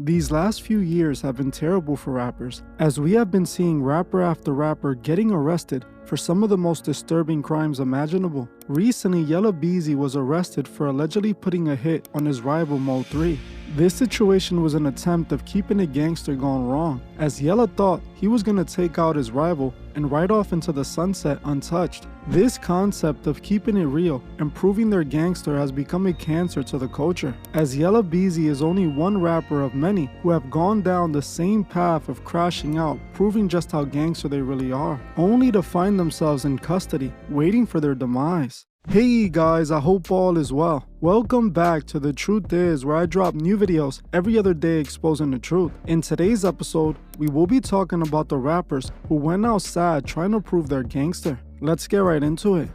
These last few years have been terrible for rappers, as we have been seeing rapper after rapper getting arrested for some of the most disturbing crimes imaginable. Recently, Yella Beezy was arrested for allegedly putting a hit on his rival Mo3. This situation was an attempt of keeping a gangster gone wrong, as Yella thought he was gonna take out his rival and ride off into the sunset untouched. This concept of keeping it real and proving they're gangster has become a cancer to the culture, as Yella Beezy is only one rapper of many who have gone down the same path of crashing out, proving just how gangster they really are, only to find themselves in custody, waiting for their demise. Hey guys, I hope all is well. Welcome back to The Truth Is, where I drop new videos every other day exposing the truth. In today's episode, we will be talking about the rappers who went outside trying to prove they're gangster. Let's get right into it.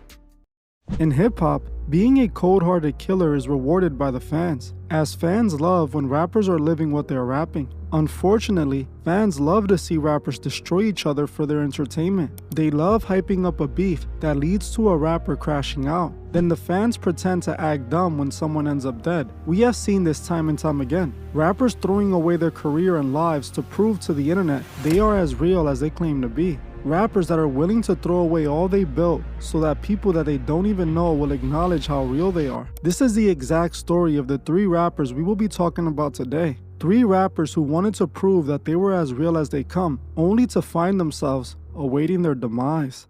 In hip-hop, being a cold-hearted killer is rewarded by the fans, as fans love when rappers are living what they're rapping. Unfortunately, fans love to see rappers destroy each other for their entertainment. They love hyping up a beef that leads to a rapper crashing out. Then the fans pretend to act dumb when someone ends up dead. We have seen this time and time again. Rappers throwing away their career and lives to prove to the internet they are as real as they claim to be. Rappers that are willing to throw away all they built so that people that they don't even know will acknowledge how real they are. This is the exact story of the three rappers we will be talking about today. Three rappers who wanted to prove that they were as real as they come, only to find themselves awaiting their demise.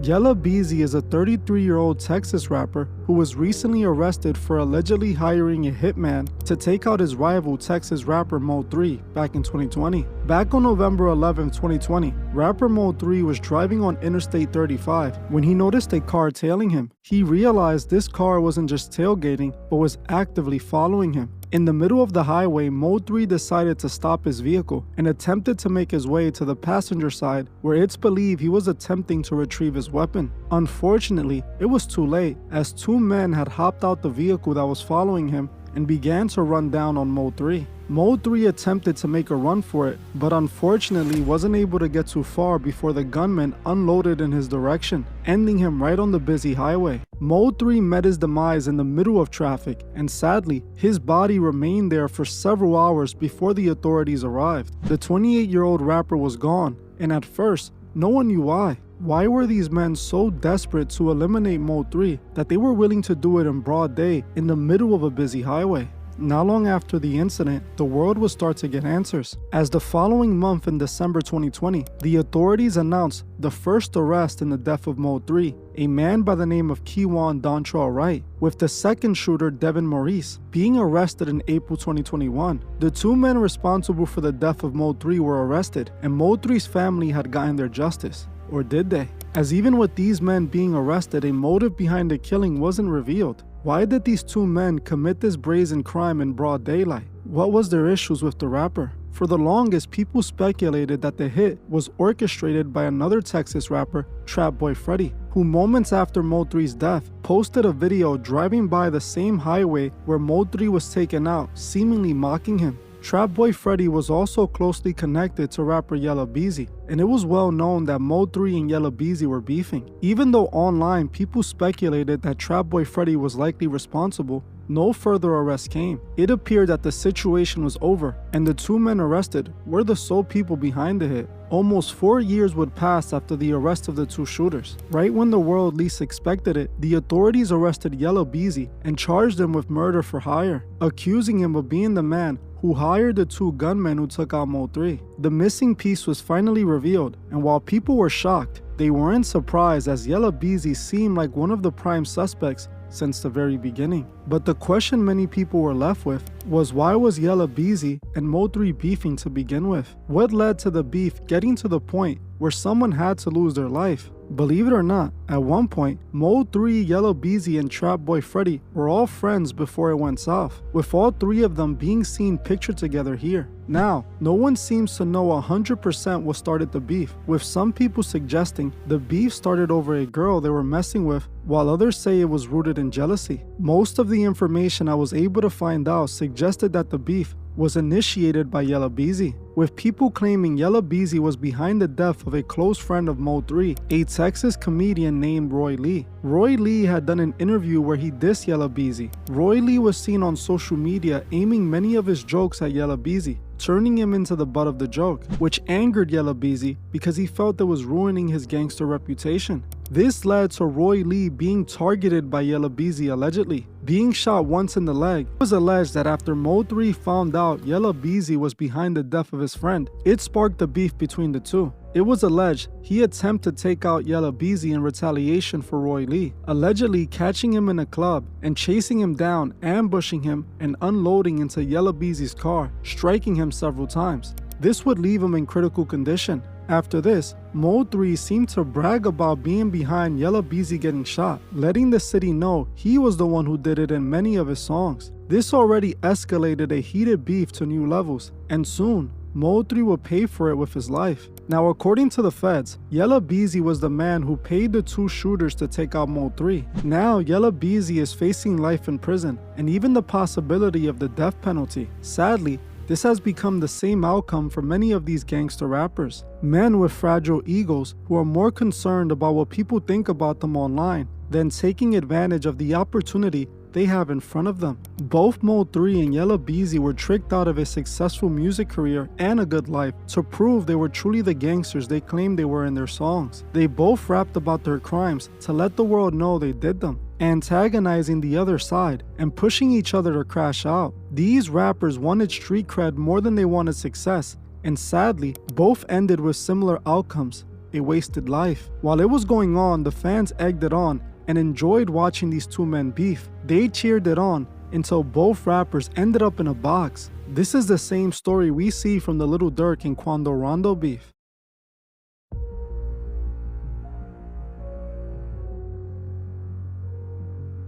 Yella Beezy is a 33-year-old Texas rapper who was recently arrested for allegedly hiring a hitman to take out his rival Texas rapper Mo3 back in 2020. Back on November 11, 2020, rapper Mo3 was driving on Interstate 35 when he noticed a car tailing him. He realized this car wasn't just tailgating, but was actively following him. In the middle of the highway, Mo3 decided to stop his vehicle and attempted to make his way to the passenger side, where it's believed he was attempting to retrieve his weapon. Unfortunately, it was too late, as two men had hopped out the vehicle that was following him and began to run down on Mo3. Mo3 attempted to make a run for it, but unfortunately wasn't able to get too far before the gunman unloaded in his direction, ending him right on the busy highway. Mo3 met his demise in the middle of traffic, and sadly, his body remained there for several hours before the authorities arrived. The 28-year-old rapper was gone, and at first, no one knew why. Why were these men so desperate to eliminate Mo3 that they were willing to do it in broad day in the middle of a busy highway? Not long after the incident, the world would start to get answers, as the following month in December 2020, the authorities announced the first arrest in the death of Mo3, a man by the name of Kewan Dontrell Wright, with the second shooter Devin Maurice being arrested in April 2021. The two men responsible for the death of Mo3 were arrested, and Mo3's family had gotten their justice. Or did they? As even with these men being arrested, a motive behind the killing wasn't revealed. Why did these two men commit this brazen crime in broad daylight? What was their issues with the rapper? For the longest, people speculated that the hit was orchestrated by another Texas rapper, Trap Boy Freddy, who moments after Mo3's death posted a video driving by the same highway where Mo3 was taken out, seemingly mocking him. Trap Boy Freddy was also closely connected to rapper Yella Beezy, and it was well known that Mo3 and Yella Beezy were beefing. Even though online people speculated that Trap Boy Freddy was likely responsible, no further arrest came. It appeared that the situation was over, and the two men arrested were the sole people behind the hit. Almost 4 years would pass after the arrest of the two shooters. Right when the world least expected it, the authorities arrested Yella Beezy and charged him with murder for hire, accusing him of being the man who hired the two gunmen who took out Mo3. The missing piece was finally revealed, and while people were shocked, they weren't surprised, as Yella Beezy seemed like one of the prime suspects since the very beginning. But the question many people were left with was, why was Yella Beezy and Mo3 beefing to begin with? What led to the beef getting to the point where someone had to lose their life? Believe it or not, at one point, Mo3, Yella Beezy, and Trap Boy Freddy were all friends before it went south, with all three of them being seen pictured together here. Now, no one seems to know 100% what started the beef, with some people suggesting the beef started over a girl they were messing with, while others say it was rooted in jealousy. Most of the information I was able to find out suggested that the beef was initiated by Yella Beezy, with people claiming Yella Beezy was behind the death of a close friend of Mo3, a Texas comedian named Roy Lee. Roy Lee had done an interview where he dissed Yella Beezy. Roy Lee was seen on social media aiming many of his jokes at Yella Beezy, turning him into the butt of the joke, which angered Yella Beezy because he felt it was ruining his gangster reputation. This led to Roy Lee being targeted by Yella Beezy allegedly, being shot once in the leg. It was alleged that after Mo3 found out Yella Beezy was behind the death of his friend, it sparked a beef between the two. It was alleged he attempted to take out Yella Beezy in retaliation for Roy Lee, allegedly catching him in a club and chasing him down, ambushing him, and unloading into Yella Beezy's car, striking him several times. This would leave him in critical condition. After this, Mo3 seemed to brag about being behind Yella Beezy getting shot, letting the city know he was the one who did it in many of his songs. This already escalated a heated beef to new levels, and soon, Mo3 would pay for it with his life. Now, according to the feds, Yella Beezy was the man who paid the two shooters to take out Mo3. Now, Yella Beezy is facing life in prison, and even the possibility of the death penalty. Sadly, this has become the same outcome for many of these gangster rappers. Men with fragile egos who are more concerned about what people think about them online than taking advantage of the opportunity they have in front of them. Both Mo3 and Yella Beezy were tricked out of a successful music career and a good life to prove they were truly the gangsters they claimed they were in their songs. They both rapped about their crimes to let the world know they did them, antagonizing the other side and pushing each other to crash out. These rappers wanted street cred more than they wanted success, and sadly, both ended with similar outcomes: a wasted life. While it was going on, the fans egged it on and enjoyed watching these two men beef. They cheered it on until both rappers ended up in a box. This is the same story we see from the Lil Durk and Quando Rondo beef.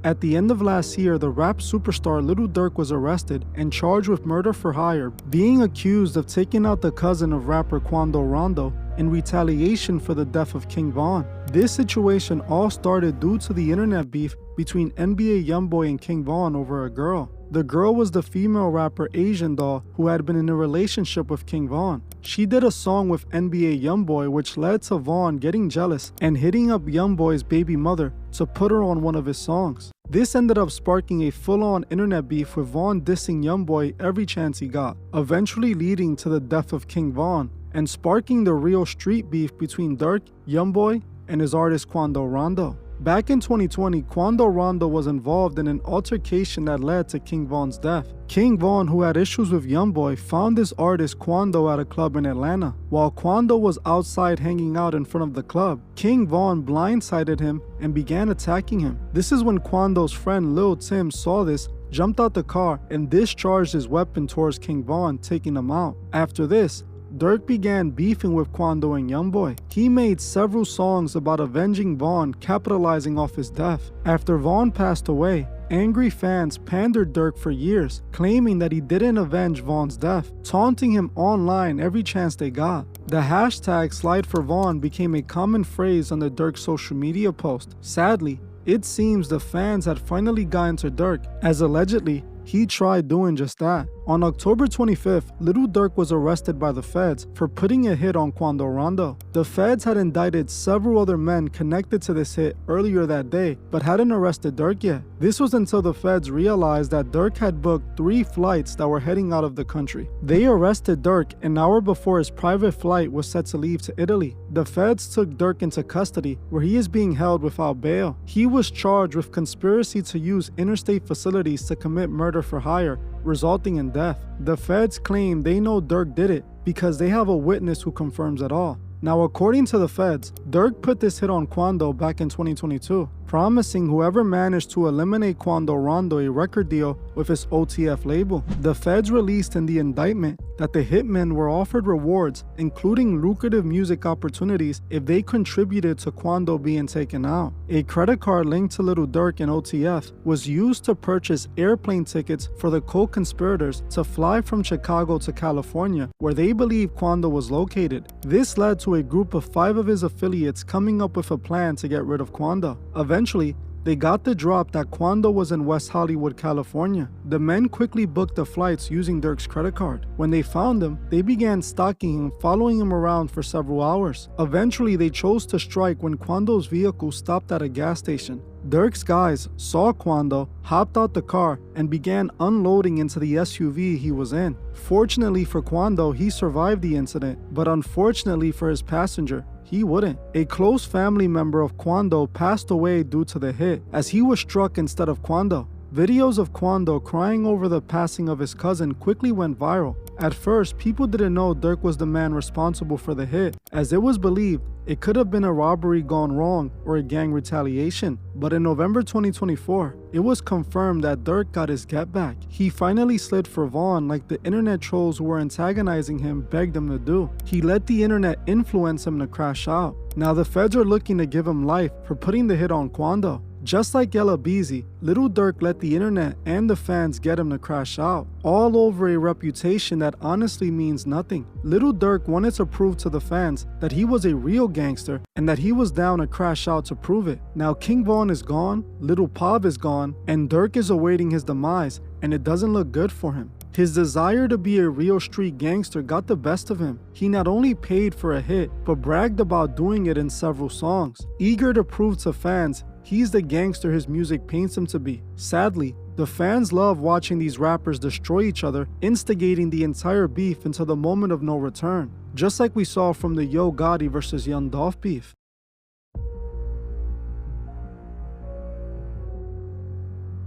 At the end of last year, the rap superstar Lil Durk was arrested and charged with murder for hire, being accused of taking out the cousin of rapper Quando Rondo in retaliation for the death of King Von. This situation all started due to the internet beef between NBA YoungBoy and King Von over a girl. The girl was the female rapper Asian Doll who had been in a relationship with King Von. She did a song with NBA YoungBoy which led to Von getting jealous and hitting up YoungBoy's baby mother to put her on one of his songs. This ended up sparking a full-on internet beef with Von dissing YoungBoy every chance he got, eventually leading to the death of King Von and sparking the real street beef between Durk, YoungBoy, and his artist Quando Rondo. Back in 2020, Quando Rondo was involved in an altercation that led to King Von's death. King Von, who had issues with YoungBoy, found this artist Quando at a club in Atlanta. While Quando was outside hanging out in front of the club, King Von blindsided him and began attacking him. This is when Quando's friend Lil Tim saw this, jumped out the car, and discharged his weapon towards King Von, taking him out. After this, Durk began beefing with Quando and YoungBoy. He made several songs about avenging Von, capitalizing off his death. After Von passed away, angry fans pandered Durk for years, claiming that he didn't avenge Von's death, taunting him online every chance they got. The hashtag #SlideForVon became a common phrase on the Durk social media post. Sadly, it seems the fans had finally gotten to Durk, as allegedly, he tried doing just that. On October 25th, Lil Durk was arrested by the feds for putting a hit on Quando Rondo. The feds had indicted several other men connected to this hit earlier that day, but hadn't arrested Durk yet. This was until the feds realized that Durk had booked 3 flights that were heading out of the country. They arrested Durk an hour before his private flight was set to leave to Italy. The feds took Durk into custody, where he is being held without bail. He was charged with conspiracy to use interstate facilities to commit murder for hire, resulting in death. The feds claim they know Durk did it because they have a witness who confirms it all. Now, according to the feds, Durk put this hit on Quando back in 2022, promising whoever managed to eliminate Quando Rondo a record deal with his OTF label. The feds released in the indictment that the hitmen were offered rewards, including lucrative music opportunities if they contributed to Quando being taken out. A credit card linked to Lil Durk and OTF was used to purchase airplane tickets for the co-conspirators to fly from Chicago to California, where they believed Quando was located. This led to a group of 5 of his affiliates coming up with a plan to get rid of Quando. Eventually, they got the drop that Quando was in West Hollywood, California. The men quickly booked the flights using Durk's credit card. When they found him, they began stalking him, following him around for several hours. Eventually, they chose to strike when Quando's vehicle stopped at a gas station. Durk's guys saw Quando, hopped out the car, and began unloading into the SUV he was in. Fortunately for Quando, he survived the incident, but unfortunately for his passenger, he wouldn't. A close family member of Quando passed away due to the hit, as he was struck instead of Quando. Videos of Quando crying over the passing of his cousin quickly went viral. At first, people didn't know Durk was the man responsible for the hit, as it was believed it could have been a robbery gone wrong or a gang retaliation. But in November 2024, it was confirmed that Durk got his get back. He finally slid for Vaughn like the internet trolls who were antagonizing him begged him to do. He let the internet influence him to crash out. Now the feds are looking to give him life for putting the hit on Quando. Just like Yella Beezy, Lil Durk let the internet and the fans get him to crash out, all over a reputation that honestly means nothing. Lil Durk wanted to prove to the fans that he was a real gangster and that he was down to crash out to prove it. Now King Von is gone, Lil Pav is gone, and Durk is awaiting his demise, and it doesn't look good for him. His desire to be a real street gangster got the best of him. He not only paid for a hit, but bragged about doing it in several songs. Eager to prove to fans he's the gangster his music paints him to be. Sadly, the fans love watching these rappers destroy each other, instigating the entire beef until the moment of no return, just like we saw from the Yo Gotti vs Young Dolph beef.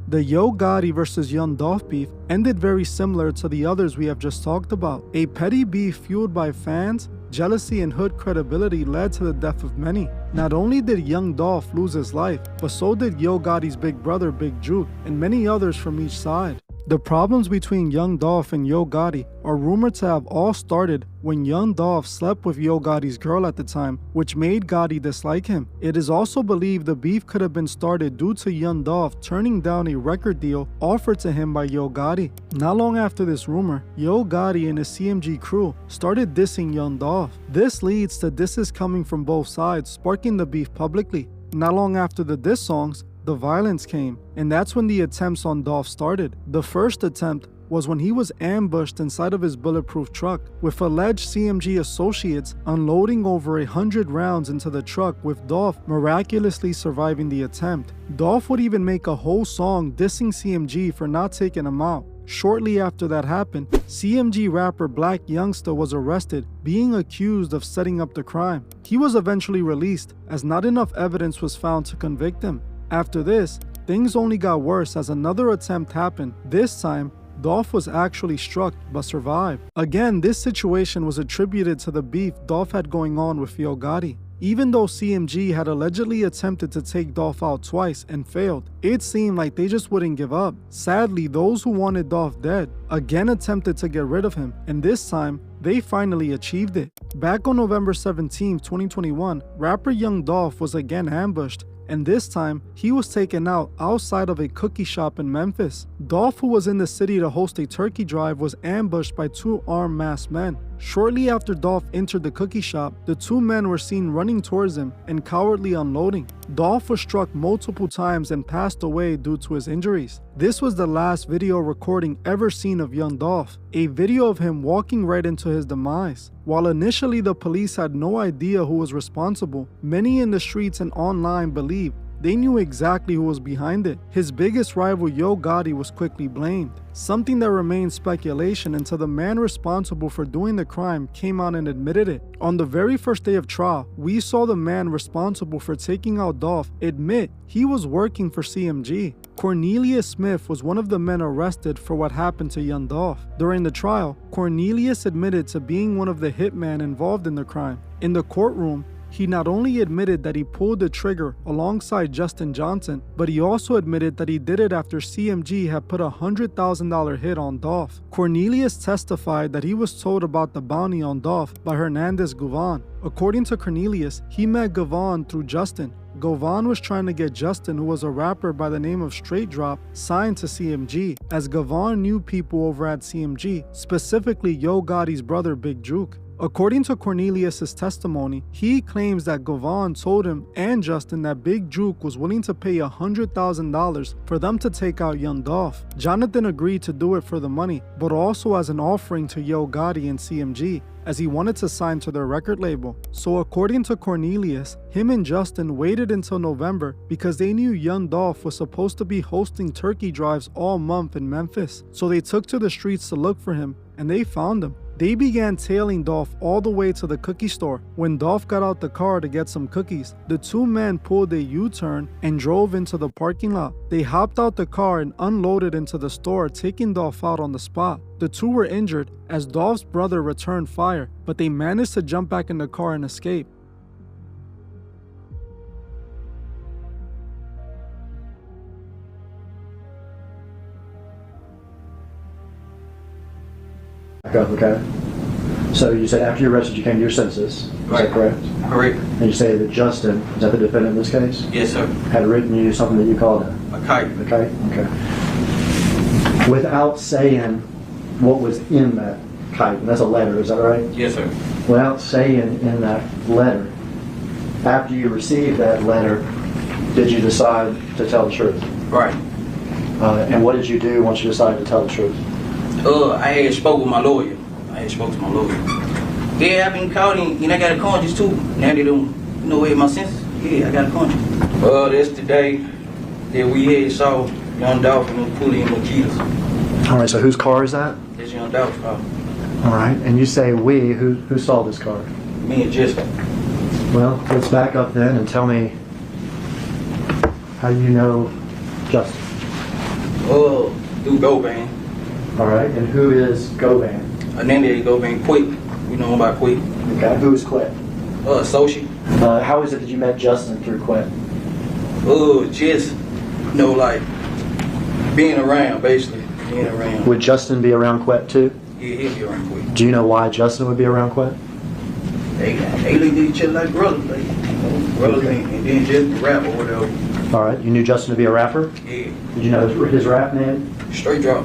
The Yo Gotti vs Young Dolph beef ended very similar to the others we have just talked about. A petty beef fueled by fans, jealousy, and hood credibility led to the death of many. Not only did Young Dolph lose his life, but so did Yo Gotti's big brother Big Juke and many others from each side. The problems between Young Dolph and Yo Gotti are rumored to have all started when Young Dolph slept with Yo Gotti's girl at the time, which made Gotti dislike him. It is also believed the beef could have been started due to Young Dolph turning down a record deal offered to him by Yo Gotti. Not long after this rumor, Yo Gotti and his CMG crew started dissing Young Dolph. This leads to disses coming from both sides, sparking the beef publicly. Not long after the diss songs, the violence came, and that's when the attempts on Dolph started. The first attempt was when he was ambushed inside of his bulletproof truck, with alleged CMG associates unloading over 100 rounds into the truck, with Dolph miraculously surviving the attempt. Dolph would even make a whole song dissing CMG for not taking him out. Shortly after that happened, CMG rapper Black Youngsta was arrested, being accused of setting up the crime. He was eventually released, as not enough evidence was found to convict him. After this, things only got worse as another attempt happened. This time, Dolph was actually struck but survived. Again, this situation was attributed to the beef Dolph had going on with Yo Gotti. Even though CMG had allegedly attempted to take Dolph out twice and failed, it seemed like they just wouldn't give up. Sadly, those who wanted Dolph dead again attempted to get rid of him, and this time, they finally achieved it. Back on November 17, 2021, rapper Young Dolph was again ambushed, and this time, he was taken out outside of a cookie shop in Memphis. Dolph, who was in the city to host a turkey drive, was ambushed by two armed masked men. Shortly after Dolph entered the cookie shop, the two men were seen running towards him and cowardly unloading. Dolph was struck multiple times and passed away due to his injuries. This was the last video recording ever seen of Young Dolph, a video of him walking right into his demise. While initially the police had no idea who was responsible, many in the streets and online believed they knew exactly who was behind it. His biggest rival Yo Gotti was quickly blamed, something that remained speculation until the man responsible for doing the crime came out and admitted it. On the very first day of trial, we saw the man responsible for taking out Dolph admit he was working for CMG. Cornelius Smith was one of the men arrested for what happened to Young Dolph. During the trial, Cornelius admitted to being one of the hitmen involved in the crime. In the courtroom, he not only admitted that he pulled the trigger alongside Justin Johnson, but he also admitted that he did it after CMG had put a $100,000 hit on Dolph. Cornelius testified that he was told about the bounty on Dolph by Hernandez Govan. According to Cornelius, he met Govan through Justin. Govan was trying to get Justin, who was a rapper by the name of Straight Drop, signed to CMG, as Govan knew people over at CMG, specifically Yo Gotti's brother Big Juke. According to Cornelius's testimony, he claims that Gavon told him and Justin that Big Juke was willing to pay $100,000 for them to take out Young Dolph. Jonathan agreed to do it for the money, but also as an offering to Yo Gotti and CMG, as he wanted to sign to their record label. So according to Cornelius, him and Justin waited until November because they knew Young Dolph was supposed to be hosting turkey drives all month in Memphis. So they took to the streets to look for him, and they found him. They began tailing Dolph all the way to the cookie store. When Dolph got out the car to get some cookies, the two men pulled a U-turn and drove into the parking lot. They hopped out the car and unloaded into the store, taking Dolph out on the spot. The two were injured as Dolph's brother returned fire, but they managed to jump back in the car and escape. Okay. So you said after you arrested, you came to your senses. Is that correct? Correct. And you say that Justin, is that the defendant in this case? Yes, sir. Had written you something that you called a kite. a kite? Okay. Without saying what was in that kite, and that's a letter, is that right? Yes, sir. Without saying in that letter, after you received that letter, did you decide to tell the truth? Right. And what did you do once you decided to tell the truth? I had spoke with my lawyer. Yeah, I've been caught and I got a conscience too. Now they don't know my senses. Yeah, I got a conscience. That's the day that we had saw Young Dolph and Pulling in Makitas. All right, so whose car is that? That's Young Dolph's car. All right, and you say we, who saw this car? Me and Justin. Well, let's back up then and tell me, how do you know Justin? Through Goban. All right, and who is Goban? Her name is Goban Quick. We know him by Quick. Okay, who is Quet? Associate. How is it that you met Justin through Quet? Just, like, being around, basically. Being around. Would Justin be around Quet too? Yeah, he'll be around Quick. Do you know why Justin would be around Quet? They look at each other like brothers, brothers, and then just rap or whatever. All right, you knew Justin to be a rapper? Yeah. Did you know his rap name? Straight drop.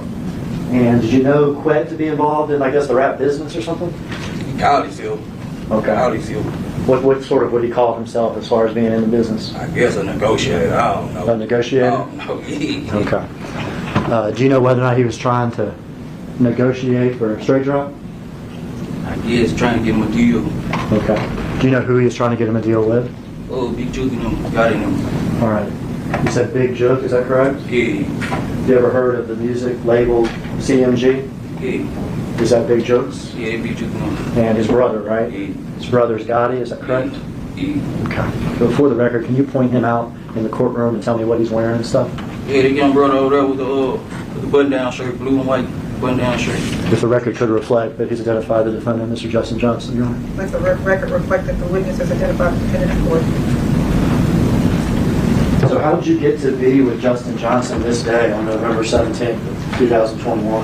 And did you know Quet to be involved in, I guess, the rap business or something? Gotti still. Okay. Gotti still. What sort of would he call himself as far as being in the business? I guess a negotiator. I don't know. A negotiator? I don't know. Yeah. Okay. Do you know whether or not he was trying to negotiate for Straight Drop? I guess trying to get him a deal. Okay. Do you know who he was trying to get him a deal with? Big Juke and him. Gotti and him. All right. You said Big Joke, is that correct? Yeah. You ever heard of the music label CMG? Yeah. Is that Big Joke's? Yeah, Big Juke and him. And his brother, right? Yeah. His brother's Gotti, is that correct? Yeah. Okay. Before the record, can you point him out in the courtroom and tell me what he's wearing and stuff? Yeah, the young brother over there with the button-down shirt, blue and white button-down shirt. If the record could reflect that he's identified the defendant, Mr. Justin Johnson, Your Honor. Let the record reflect that the witness has identified the defendant in court. So how did you get to be with Justin Johnson this day on November 17th, 2021?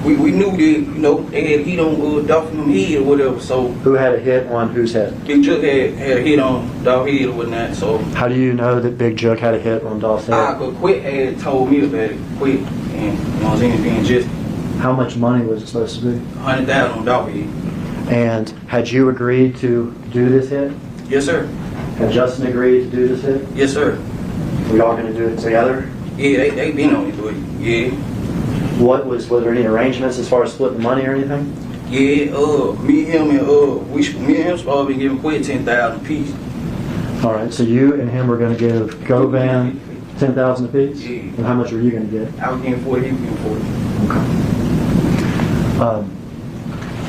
We knew that, they had heat on Dolph and them head or whatever, so Who had a hit on whose head? Big Juke had a hit on Dolph head or whatnot, so How do you know that Big Joke had a hit on Dolph's head? Quick had told me about it, Quick, and you know what I'm saying, being just How much money was it supposed to be? 100,000 on Dolph head. And had you agreed to do this hit? Yes, sir. Had Justin agreed to do this hit? Yes, sir. We all going to do it together? Yeah, they been on it, but yeah. Were there any arrangements as far as splitting the money or anything? Yeah, me, him, and me and him supposed to be giving Quick 10,000 apiece. All right, so you and him were going to give Govan 10,000 apiece? Yeah. And how much were you going to get? I was getting 40, he was getting 40. Okay.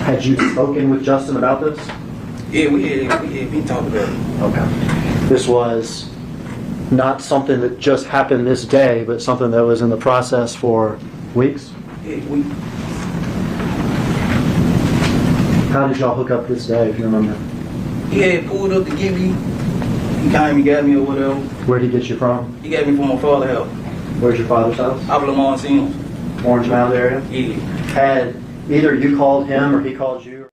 Had you spoken with Justin about this? Yeah, we had been talking about it. Okay. This was not something that just happened this day, but something that was in the process for weeks? Yeah, How did y'all hook up this day, if you remember? he had pulled up to give me. He came and got me or whatever. Where did he get you from? He got me from my father's house. Where's your father's house? I was Lamar Sims. Orange Mound area? Yeah. Had either you called him or he called you?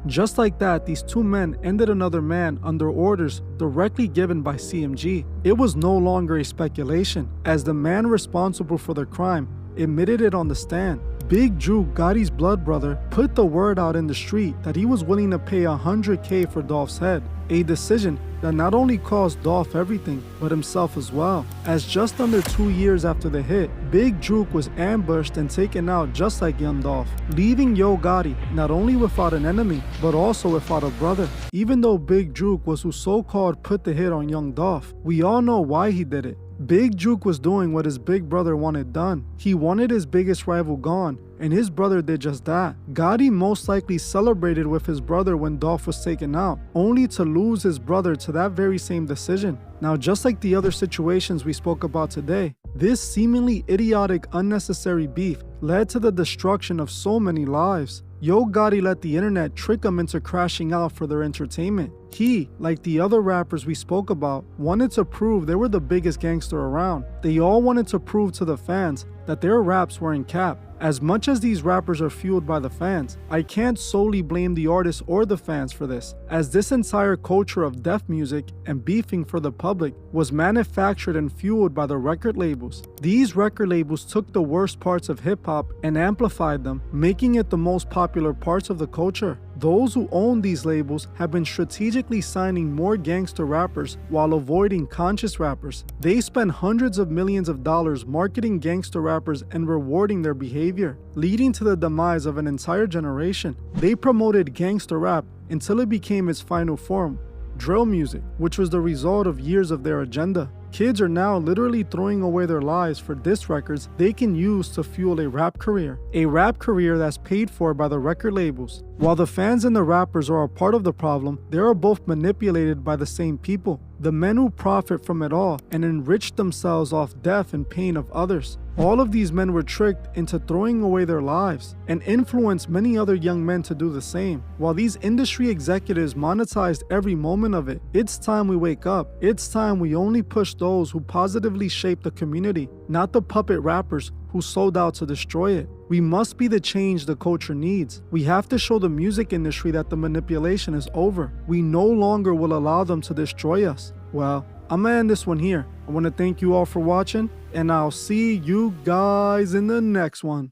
Just like that, these two men ended another man under orders directly given by CMG. It was no longer a speculation, as the man responsible for the crime admitted it on the stand. Big Juke, Gotti's blood brother, put the word out in the street that he was willing to pay $100K for Dolph's head, a decision that not only cost Dolph everything, but himself as well, as just under 2 years after the hit, Big Juke was ambushed and taken out just like Young Dolph, leaving Yo Gotti not only without an enemy, but also without a brother. Even though Big Juke was who so-called put the hit on Young Dolph, we all know why he did it. Big Juke was doing what his big brother wanted done. He wanted his biggest rival gone, and his brother did just that. Gotti most likely celebrated with his brother when Dolph was taken out, only to lose his brother to that very same decision. Now, just like the other situations we spoke about today, this seemingly idiotic, unnecessary beef led to the destruction of so many lives. Yo Gotti let the internet trick him into crashing out for their entertainment. He, like the other rappers we spoke about, wanted to prove they were the biggest gangster around. They all wanted to prove to the fans that their raps weren't cap. As much as these rappers are fueled by the fans, I can't solely blame the artists or the fans for this, as this entire culture of death music and beefing for the public was manufactured and fueled by the record labels. These record labels took the worst parts of hip-hop and amplified them, making it the most popular parts of the culture. Those who own these labels have been strategically signing more gangster rappers while avoiding conscious rappers. They spend hundreds of millions of dollars marketing gangster rappers and rewarding their behavior, leading to the demise of an entire generation. They promoted gangster rap until it became its final form, drill music, which was the result of years of their agenda. Kids are now literally throwing away their lives for diss records they can use to fuel a rap career that's paid for by the record labels. While the fans and the rappers are a part of the problem, they are both manipulated by the same people, the men who profit from it all and enrich themselves off death and pain of others. All of these men were tricked into throwing away their lives and influenced many other young men to do the same. While these industry executives monetized every moment of it, it's time we wake up. It's time we only push those who positively shape the community, not the puppet rappers who sold out to destroy it. We must be the change the culture needs. We have to show the music industry that the manipulation is over. We no longer will allow them to destroy us. Well, I'm gonna end this one here. I want to thank you all for watching, and I'll see you guys in the next one.